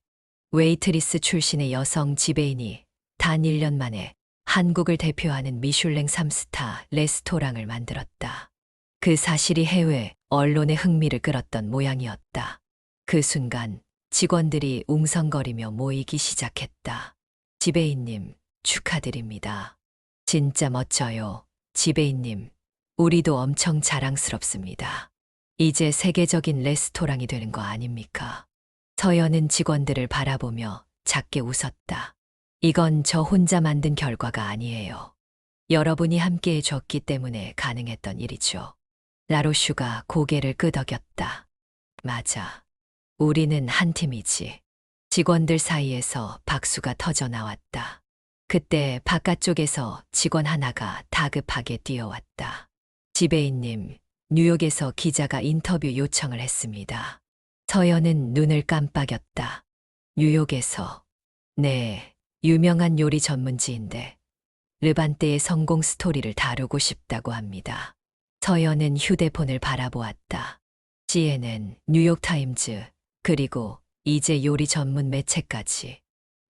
웨이트리스 출신의 여성 지배인이 단 1년 만에 한국을 대표하는 미슐랭 3스타 레스토랑을 만들었다. 그 사실이 해외 언론의 흥미를 끌었던 모양이었다. 그 순간 직원들이 웅성거리며 모이기 시작했다. 지배인님, 축하드립니다. 진짜 멋져요. 지배인님, 우리도 엄청 자랑스럽습니다. 이제 세계적인 레스토랑이 되는 거 아닙니까? 서연은 직원들을 바라보며 작게 웃었다. 이건 저 혼자 만든 결과가 아니에요. 여러분이 함께해 줬기 때문에 가능했던 일이죠. 라로슈가 고개를 끄덕였다. 맞아. 우리는 한 팀이지. 직원들 사이에서 박수가 터져 나왔다. 그때 바깥쪽에서 직원 하나가 다급하게 뛰어왔다. 지배인님, 뉴욕에서 기자가 인터뷰 요청을 했습니다. 서연은 눈을 깜빡였다. 뉴욕에서. 네, 유명한 요리 전문지인데 르반떼의 성공 스토리를 다루고 싶다고 합니다. 서연은 휴대폰을 바라보았다. CNN, 뉴욕타임즈, 그리고 이제 요리 전문 매체까지.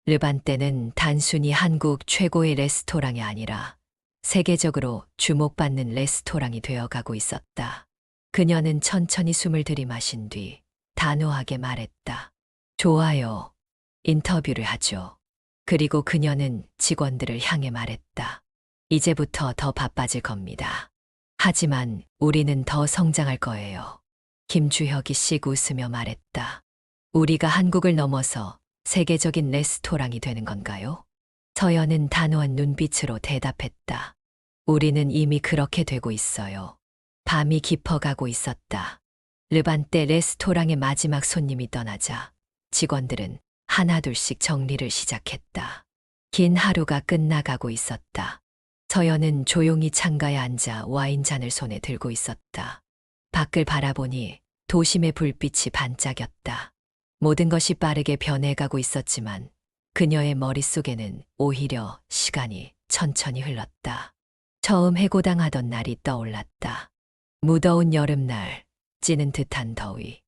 르반떼는 단순히 한국 최고의 레스토랑이 아니라 세계적으로 주목받는 레스토랑이 되어가고 있었다. 그녀는 천천히 숨을 들이마신 뒤 단호하게 말했다. 좋아요. 인터뷰를 하죠. 그리고 그녀는 직원들을 향해 말했다. 이제부터 더 바빠질 겁니다. 하지만 우리는 더 성장할 거예요. 김주혁이 씩 웃으며 말했다. 우리가 한국을 넘어서 세계적인 레스토랑이 되는 건가요? 서연은 단호한 눈빛으로 대답했다. 우리는 이미 그렇게 되고 있어요. 밤이 깊어가고 있었다. 르반떼 레스토랑의 마지막 손님이 떠나자 직원들은 하나둘씩 정리를 시작했다. 긴 하루가 끝나가고 있었다. 서연은 조용히 창가에 앉아 와인잔을 손에 들고 있었다. 밖을 바라보니 도심의 불빛이 반짝였다. 모든 것이 빠르게 변해가고 있었지만 그녀의 머릿속에는 오히려 시간이 천천히 흘렀다. 처음 해고당하던 날이 떠올랐다. 무더운 여름날, 찌는 듯한 더위,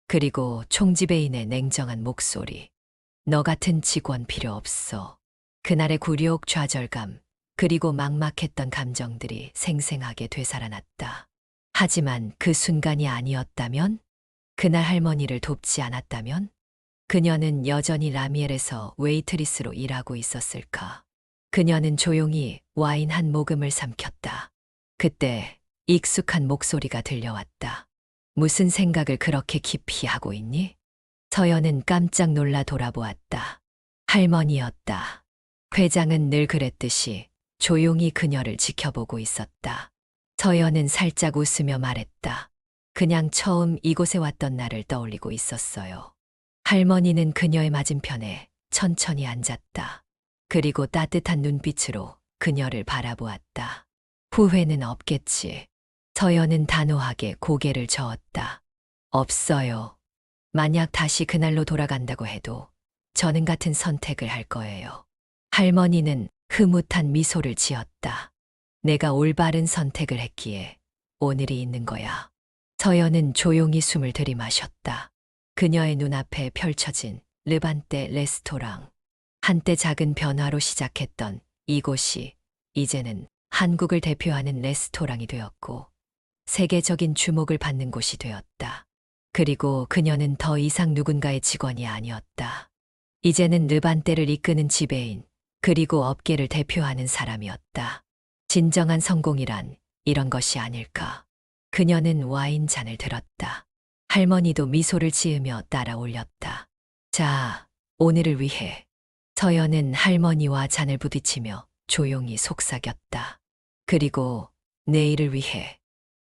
그리고 총지배인의 냉정한 목소리. 너 같은 직원 필요 없어. 그날의 굴욕, 좌절감, 그리고 막막했던 감정들이 생생하게 되살아났다. 하지만 그 순간이 아니었다면? 그날 할머니를 돕지 않았다면? 그녀는 여전히 라미엘에서 웨이트리스로 일하고 있었을까? 그녀는 조용히 와인 한 모금을 삼켰다. 그때 익숙한 목소리가 들려왔다. 무슨 생각을 그렇게 깊이 하고 있니? 서연은 깜짝 놀라 돌아보았다. 할머니였다. 회장은 늘 그랬듯이 조용히 그녀를 지켜보고 있었다. 서연은 살짝 웃으며 말했다. 그냥 처음 이곳에 왔던 날을 떠올리고 있었어요. 할머니는 그녀의 맞은편에 천천히 앉았다. 그리고 따뜻한 눈빛으로 그녀를 바라보았다. 후회는 없겠지. 서연은 단호하게 고개를 저었다. 없어요. 만약 다시 그날로 돌아간다고 해도 저는 같은 선택을 할 거예요. 할머니는 흐뭇한 미소를 지었다. 내가 올바른 선택을 했기에 오늘이 있는 거야. 서연은 조용히 숨을 들이마셨다. 그녀의 눈앞에 펼쳐진 르반떼 레스토랑. 한때 작은 변화로 시작했던 이곳이 이제는 한국을 대표하는 레스토랑이 되었고 세계적인 주목을 받는 곳이 되었다. 그리고 그녀는 더 이상 누군가의 직원이 아니었다. 이제는 르반떼를 이끄는 지배인, 그리고 업계를 대표하는 사람이었다. 진정한 성공이란 이런 것이 아닐까. 그녀는 와인잔을 들었다. 할머니도 미소를 지으며 따라 올렸다. 자, 오늘을 위해. 서연은 할머니와 잔을 부딪히며 조용히 속삭였다. 그리고 내일을 위해.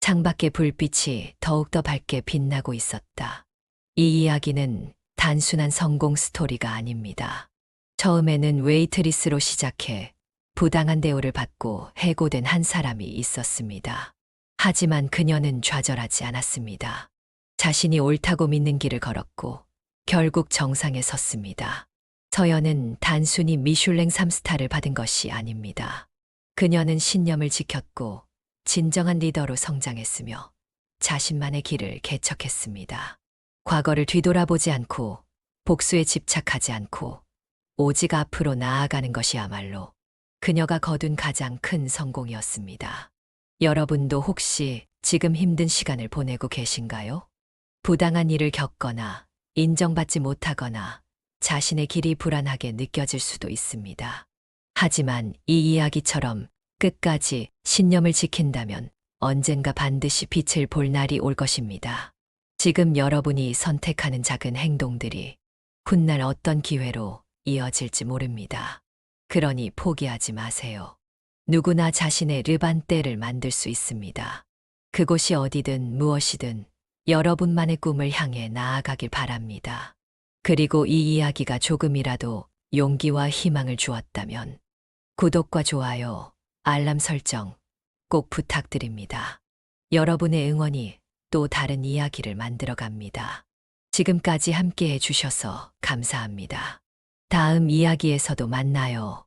창밖의 불빛이 더욱더 밝게 빛나고 있었다. 이 이야기는 단순한 성공 스토리가 아닙니다. 처음에는 웨이트리스로 시작해 부당한 대우를 받고 해고된 한 사람이 있었습니다. 하지만 그녀는 좌절하지 않았습니다. 자신이 옳다고 믿는 길을 걸었고 결국 정상에 섰습니다. 서연은 단순히 미슐랭 3스타를 받은 것이 아닙니다. 그녀는 신념을 지켰고 진정한 리더로 성장했으며 자신만의 길을 개척했습니다. 과거를 뒤돌아보지 않고 복수에 집착하지 않고 오직 앞으로 나아가는 것이야말로 그녀가 거둔 가장 큰 성공이었습니다. 여러분도 혹시 지금 힘든 시간을 보내고 계신가요? 부당한 일을 겪거나 인정받지 못하거나 자신의 길이 불안하게 느껴질 수도 있습니다. 하지만 이 이야기처럼 끝까지 신념을 지킨다면 언젠가 반드시 빛을 볼 날이 올 것입니다. 지금 여러분이 선택하는 작은 행동들이 훗날 어떤 기회로 이어질지 모릅니다. 그러니 포기하지 마세요. 누구나 자신의 르반떼를 만들 수 있습니다. 그곳이 어디든 무엇이든 여러분만의 꿈을 향해 나아가길 바랍니다. 그리고 이 이야기가 조금이라도 용기와 희망을 주었다면 구독과 좋아요, 알람 설정 꼭 부탁드립니다. 여러분의 응원이 또 다른 이야기를 만들어 갑니다. 지금까지 함께 해주셔서 감사합니다. 다음 이야기에서도 만나요.